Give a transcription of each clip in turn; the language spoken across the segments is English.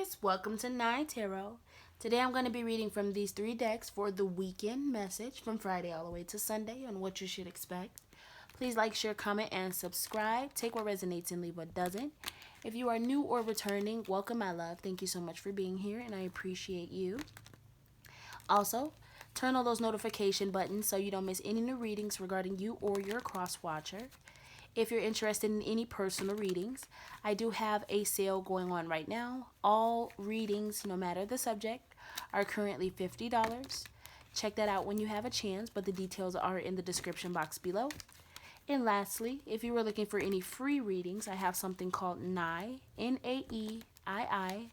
Aquarius, welcome to Night Tarot. Today I'm going to be reading from these three decks for the weekend message from Friday all the way to Sunday on what you should expect. Please like, share, comment, and subscribe. Take what resonates and leave what doesn't. If you are new or returning, welcome, my love. Thank you so much for being here, and I appreciate you. Also, turn on those notification buttons so you don't miss any new readings regarding you or your cross-watcher. If you're interested in any personal readings, I do have a sale going on right now. All readings, no matter the subject, are currently $50. Check that out when you have a chance, but the details are in the description box below. And lastly, if you were looking for any free readings, I have something called NAEII, N-A-E-I-I,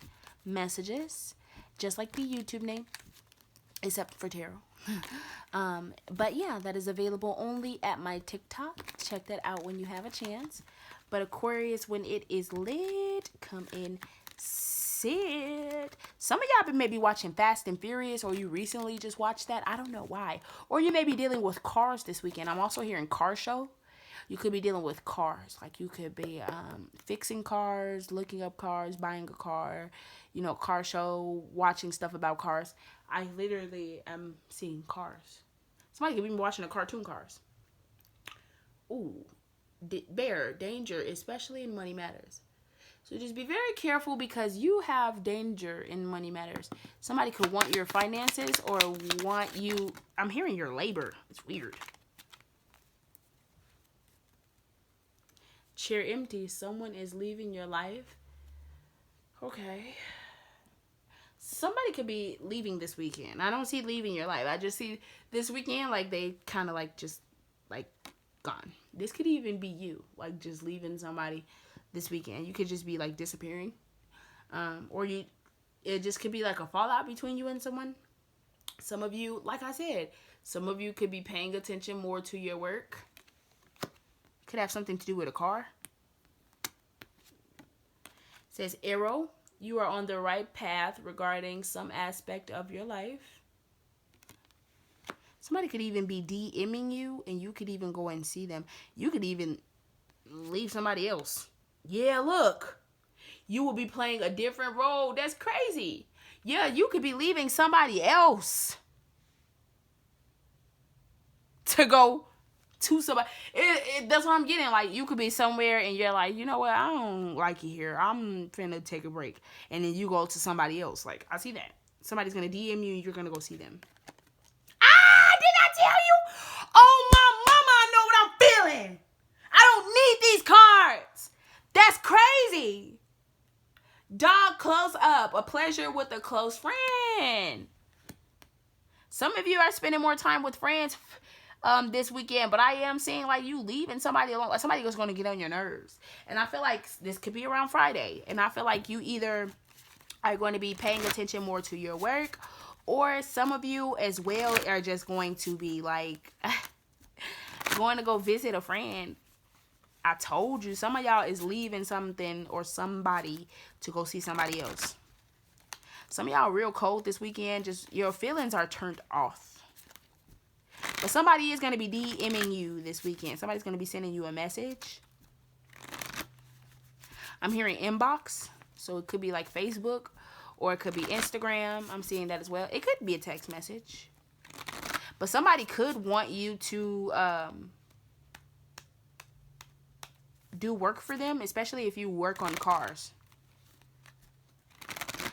messages, just like the YouTube name, except for tarot. But yeah, that is available only at my TikTok. Check that out when you have a chance. But Aquarius, when it is lit, come in, sit. Some of y'all may be watching Fast and Furious, or you recently just watched that. I don't know why. Or you may be dealing with cars this weekend. I'm also hearing car show. You could be dealing with cars. Like you could be fixing cars, looking up cars, buying a car, car show, watching stuff about cars. I literally am seeing cars. Somebody could be watching a cartoon cars. Ooh, bear, danger, especially in money matters. So just be very careful because you have danger in money matters. Somebody could want your finances or want you. I'm hearing your labor. It's weird. Chair empty. Someone is leaving your life. Okay. Somebody could be leaving this weekend. I don't see leaving your life. I just see this weekend like they kind of like just like gone. This could even be you, like just leaving somebody this weekend. You could just be like disappearing. It just could be like a fallout between you and someone. Some of you, like I said, some of you could be paying attention more to your work. Could have something to do with a car. It says arrow. You are on the right path regarding some aspect of your life. Somebody could even be DMing you, and you could even go and see them. You could even leave somebody else. Yeah, look. You will be playing a different role. That's crazy. Yeah, you could be leaving somebody else to go to somebody. That's what I'm getting. Like, you could be somewhere and you're like, you know what? I don't like it here. I'm finna take a break. And then you go to somebody else. Like, I see that. Somebody's gonna DM you and you're gonna go see them. Ah, did I tell you? Oh, my mama, I know what I'm feeling. I don't need these cards. That's crazy. Dog close up. A pleasure with a close friend. Some of you are spending more time with friends this weekend, but I am seeing like you leaving somebody alone. Like somebody was going to get on your nerves. And I feel like this could be around Friday. And I feel like you either are going to be paying attention more to your work, or some of you as well are just going to be like going to go visit a friend. I told you, some of y'all is leaving something or somebody to go see somebody else. Some of y'all real cold this weekend. Just your feelings are turned off. But somebody is going to be DMing you this weekend. Somebody's going to be sending you a message. I'm hearing inbox. So it could be like Facebook or it could be Instagram. I'm seeing that as well. It could be a text message. But somebody could want you to do work for them, especially if you work on cars.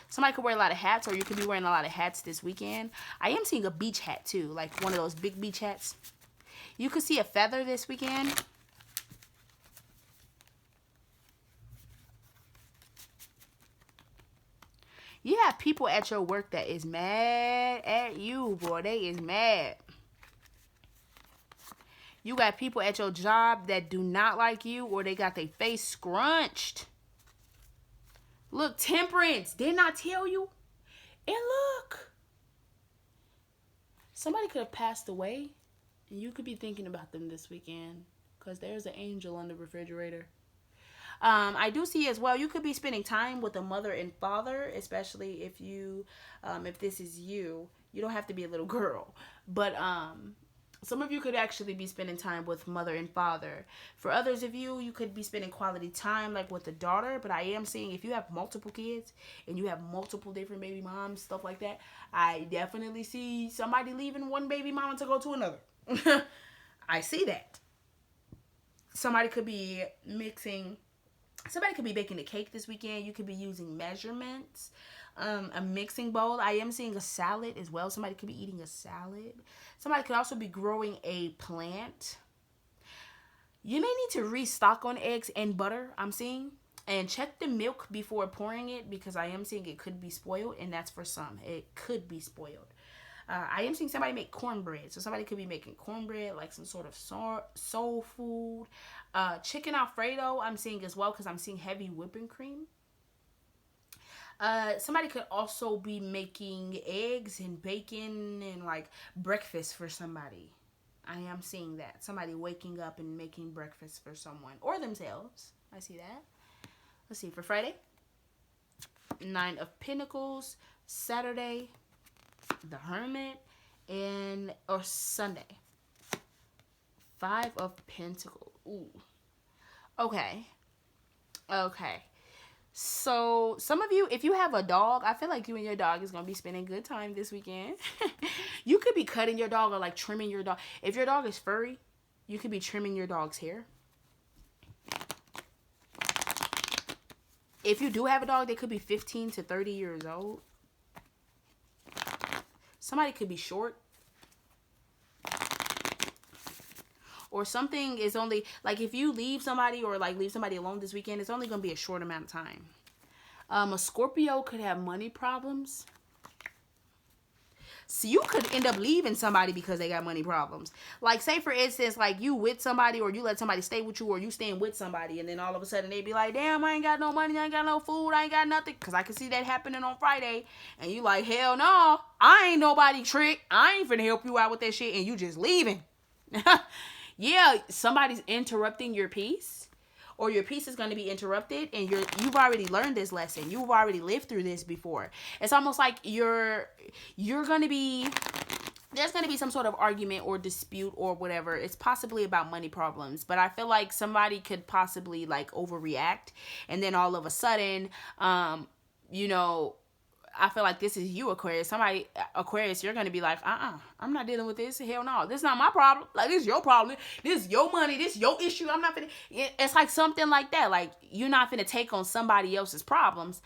Somebody could wear a lot of hats, or you could be wearing a lot of hats this weekend. I am seeing a beach hat, too. Like one of those big beach hats. You could see a feather this weekend. You have people at your work that is mad at you, boy. They is mad. You got people at your job that do not like you, or they got their face scrunched. Look, temperance. Didn't I tell you? And look. Somebody could have passed away. And you could be thinking about them this weekend. Because there's an angel on the refrigerator. I do see as well, you could be spending time with a mother and father. Especially if this is you. You don't have to be a little girl. But Some of you could actually be spending time with mother and father. For others of you, you could be spending quality time like with a daughter. But I am seeing if you have multiple kids and you have multiple different baby moms, stuff like that, I definitely see somebody leaving one baby mama to go to another. I see that. Somebody could be baking a cake this weekend. You could be using measurements. A mixing bowl. I am seeing a salad as well. Somebody could be eating a salad. Somebody could also be growing a plant. You may need to restock on eggs and butter, I'm seeing. And check the milk before pouring it, because I am seeing it could be spoiled, and that's for some. It could be spoiled. I am seeing somebody make cornbread. So somebody could be making cornbread, like some sort of soul food. Chicken Alfredo I'm seeing as well, because I'm seeing heavy whipping cream. Somebody could also be making eggs and bacon and like breakfast for somebody. I am seeing that. Somebody waking up and making breakfast for someone or themselves. I see that. Let's see, for Friday, 9 of Pentacles, Saturday, the Hermit, or Sunday, 5 of Pentacles. Ooh. Okay. So, some of you, if you have a dog, I feel like you and your dog is going to be spending good time this weekend. You could be cutting your dog or like trimming your dog. If your dog is furry, you could be trimming your dog's hair. If you do have a dog, they could be 15 to 30 years old. Somebody could be short. Or something is only, like if you leave somebody or like leave somebody alone this weekend, it's only going to be a short amount of time. A Scorpio could have money problems. So you could end up leaving somebody because they got money problems. Like say for instance, like you with somebody or you let somebody stay with you or you staying with somebody and then all of a sudden they be like, damn, I ain't got no money, I ain't got no food, I ain't got nothing. Because I can see that happening on Friday. And you like, hell no, I ain't nobody trick. I ain't finna help you out with that shit and you just leaving. Yeah, somebody's interrupting your peace, or your peace is going to be interrupted, and you've already learned this lesson. You've already lived through this before. It's almost like you're going to be, there's going to be some sort of argument or dispute or whatever. It's possibly about money problems, but I feel like somebody could possibly like overreact, and then all of a sudden, I feel like this is you, Aquarius. Aquarius, you're going to be like, I'm not dealing with this. Hell no. This is not my problem. Like, this is your problem. This is your money. This is your issue. I'm not finna. It's like something like that. Like, you're not finna take on somebody else's problems.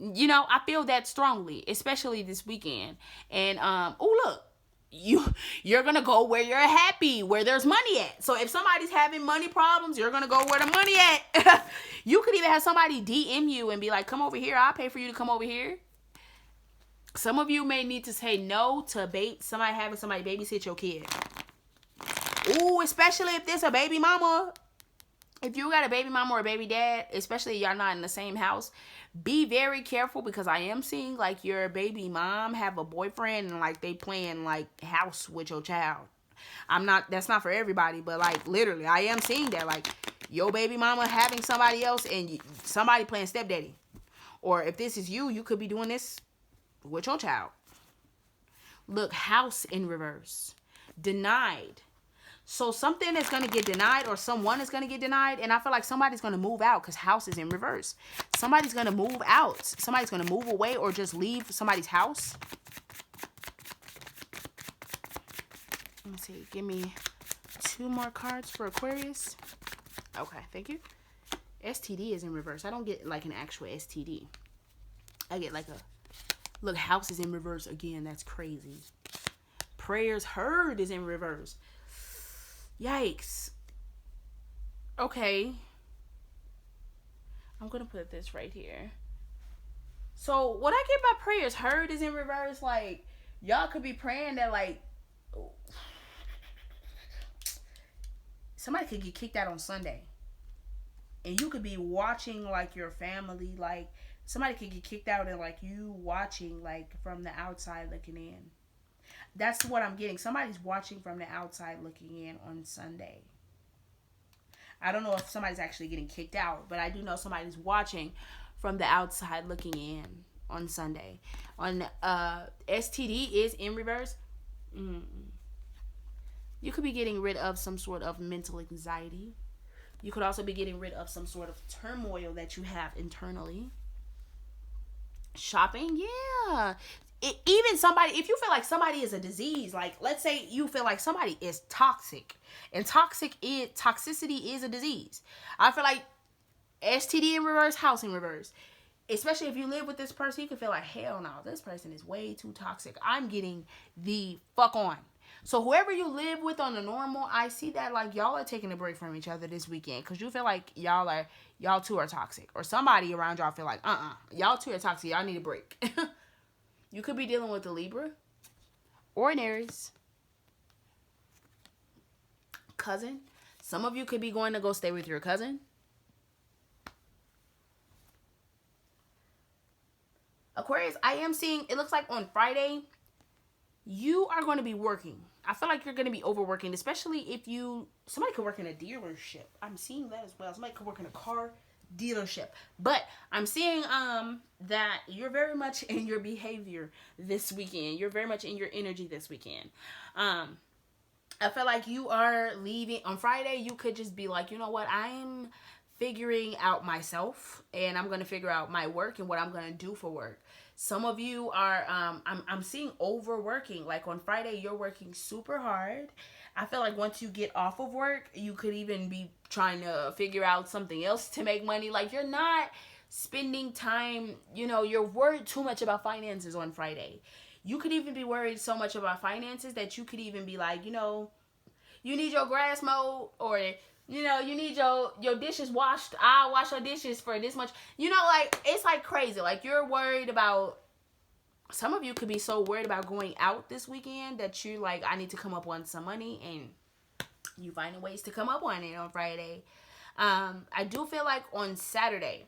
I feel that strongly, especially this weekend. And, look. You're gonna go where you're happy, where there's money at. So if somebody's having money problems, you're gonna go where the money at. You could even have somebody DM you and be like, come over here, I'll pay for you to come over here. Some of you may need to say no to having somebody babysit your kid. Ooh, especially if there's a baby mama. If you got a baby mama or a baby dad, especially y'all not in the same house, be very careful, because I am seeing like your baby mom have a boyfriend and like they playing like house with your child. That's not for everybody, but like literally I am seeing that, like your baby mama having somebody else and somebody playing stepdaddy. Or if this is you, you could be doing this with your child. Look, house in reverse. Denied. So something is going to get denied, or someone is going to get denied. And I feel like somebody's going to move out because house is in reverse. Somebody's going to move out. Somebody's going to move away or just leave somebody's house. Let me see. Give me 2 more cards for Aquarius. Okay, thank you. STD is in reverse. I don't get like an actual STD. I get like look, house is in reverse again. That's crazy. Prayers heard is in reverse. Yikes. Okay. I'm going to put this right here. So, what I get by prayers heard is in reverse. Like, y'all could be praying that, like, somebody could get kicked out on Sunday. And you could be watching, like, your family. Like, somebody could get kicked out and, like, you watching, like, from the outside looking in. That's what I'm getting. Somebody's watching from the outside looking in on Sunday. I don't know if somebody's actually getting kicked out, but I do know somebody's watching from the outside looking in on Sunday. On STD is in reverse. You could be getting rid of some sort of mental anxiety. You could also be getting rid of some sort of turmoil that you have internally. Shopping, yeah. Even somebody, if you feel like somebody is a disease, like let's say you feel like somebody is toxic, and toxicity is a disease. I feel like STD in reverse, house in reverse. Especially if you live with this person, you can feel like, hell no, this person is way too toxic. I'm getting the fuck on. So whoever you live with on the normal, I see that like y'all are taking a break from each other this weekend because you feel like y'all two are toxic, or somebody around y'all feel like y'all two are toxic. Y'all need a break. You could be dealing with a Libra or an Aries, cousin. Some of you could be going to go stay with your cousin. Aquarius, I am seeing, it looks like on Friday, you are going to be working. I feel like you're going to be overworking, especially if somebody could work in a dealership. I'm seeing that as well. Somebody could work in a car dealership. But I'm seeing that you're very much in your behavior this weekend. You're very much in your energy this weekend. I feel like you are leaving on Friday. You could just be like, you know what, I'm figuring out myself, and I'm going to figure out my work and what I'm going to do for work. Some of you are, I'm seeing overworking. Like on Friday, you're working super hard. I feel like once you get off of work, you could even be trying to figure out something else to make money. Like you're not spending time, you're worried too much about finances on Friday. You could even be worried so much about finances that you could even be like, you need your grass mowed, or you need your dishes washed. I'll wash your dishes for this much. Like, it's like crazy. Like, you're worried about, some of you could be so worried about going out this weekend that you like, I need to come up on some money, and you finding ways to come up on it on Friday. I do feel like on Saturday,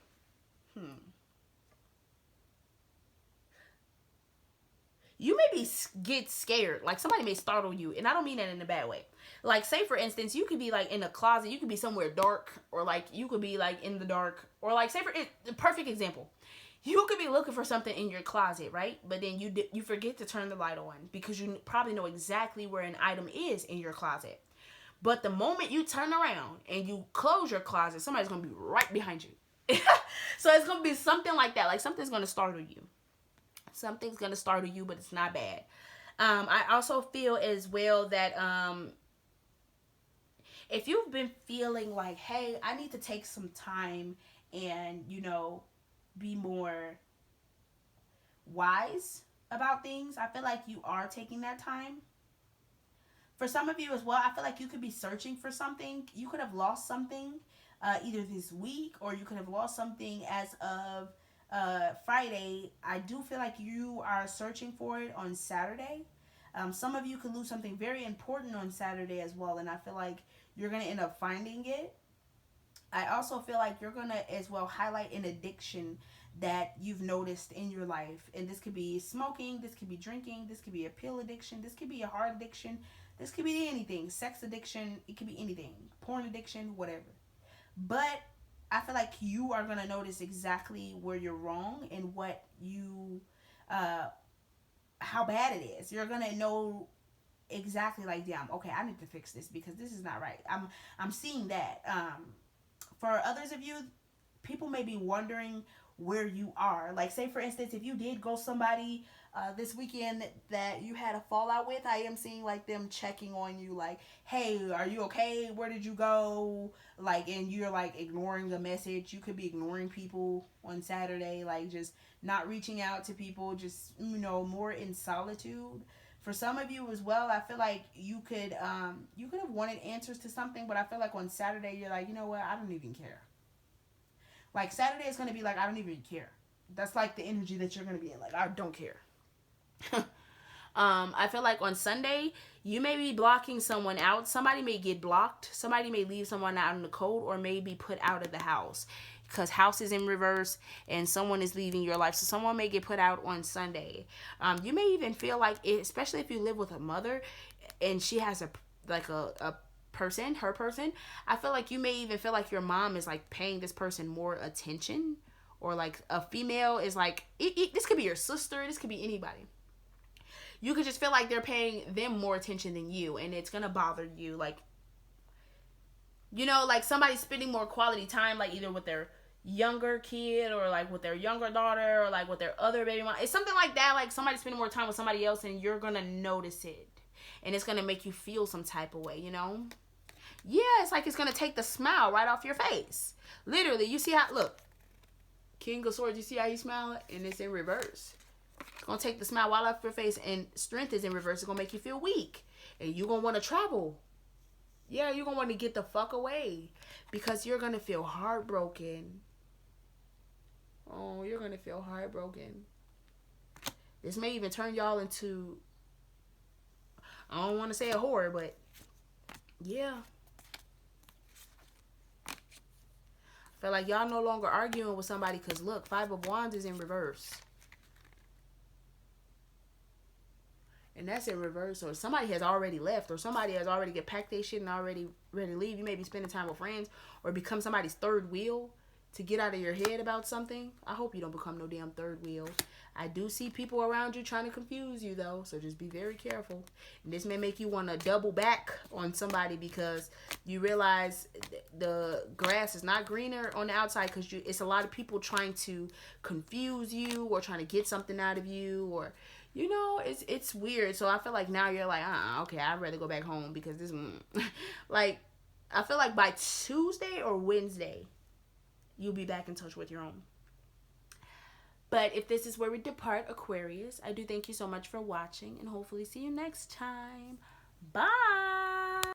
you may get scared. Like somebody may startle you, and I don't mean that in a bad way. Like, say for instance, you could be like in a closet, you could be somewhere dark, or like you could be like in the dark, or like, say for the perfect example, you could be looking for something in your closet, right? But then you forget to turn the light on because you probably know exactly where an item is in your closet. But the moment you turn around and you close your closet, somebody's gonna be right behind you. So it's gonna be something like that. Like something's gonna startle you. Something's gonna startle you, but it's not bad. I also feel as well that if you've been feeling like, hey, I need to take some time and, be more wise about things, I feel like you are taking that time. For some of you as well, I feel like you could be searching for something. You could have lost something either this week, or you could have lost something as of Friday. I do feel like you are searching for it on Saturday. Some of you could lose something very important on Saturday as well, and I feel like you're going to end up finding it. I also feel like you're going to as well highlight an addiction that you've noticed in your life. And this could be smoking, this could be drinking, this could be a pill addiction, this could be a heart addiction, this could be anything. Sex addiction, it could be anything. Porn addiction, whatever. But I feel like you are going to notice exactly where you're wrong and what you, how bad it is. You're going to know exactly like, damn, okay, I need to fix this because this is not right. I'm seeing that. For others of you, people may be wondering where you are. Like, say for instance, if you did go somebody this weekend that you had a fallout with, I am seeing like them checking on you, like, hey, are you okay? Where did you go? Like, and you're like ignoring the message. You could be ignoring people on Saturday, like just not reaching out to people, just, more in solitude. For some of you as well, I feel like you could have wanted answers to something, but I feel like on Saturday you're like, you know what, I don't even care. Like, Saturday is going to be like, I don't even care. That's like the energy that you're going to be in. Like, I don't care. I feel like on Sunday, you may be blocking someone out. Somebody may get blocked. Somebody may leave someone out in the cold, or may be put out of the house because house is in reverse and someone is leaving your life. So someone may get put out on Sunday. You may even feel like, especially if you live with a mother and she has a person, her person, I feel like you may even feel like your mom is like paying this person more attention, or like a female is like, this could be your sister, this could be anybody. you could just feel like they're paying them more attention than you, and it's gonna bother you. Like, you know, like somebody's spending more quality time, like either with their younger kid or like with their younger daughter or like with their other baby mom. It's something like that. Like somebody spending more time with somebody else, and you're gonna notice it, and it's gonna make you feel some type of way, you know? Yeah, it's like it's gonna take the smile right off your face. Literally, you see how, look, King of Swords, you see how he's smiling? And it's in reverse. It's gonna take the smile right off your face, and strength is in reverse. It's gonna make you feel weak, and you're gonna want to travel. Yeah, you're gonna want to get the fuck away because you're gonna feel heartbroken. Oh, you're gonna feel heartbroken. This may even turn y'all into, I don't want to say a whore, but yeah. I feel like y'all no longer arguing with somebody because look, Five of Wands is in reverse. And that's in reverse. Or somebody has already left, or somebody has already get packed their shit and already ready to leave. You may be spending time with friends or become somebody's third wheel to get out of your head about something. I hope you don't become no damn third wheel. I do see people around you trying to confuse you though, so just be very careful. And this may make you want to double back on somebody because you realize the grass is not greener on the outside, because it's a lot of people trying to confuse you or trying to get something out of you, or you know, it's weird. So I feel like now you're like, okay, I'd rather go back home because this like, I feel like by Tuesday or Wednesday you'll be back in touch with your own. But if this is where we depart, Aquarius, I do thank you so much for watching, and hopefully see you next time. Bye.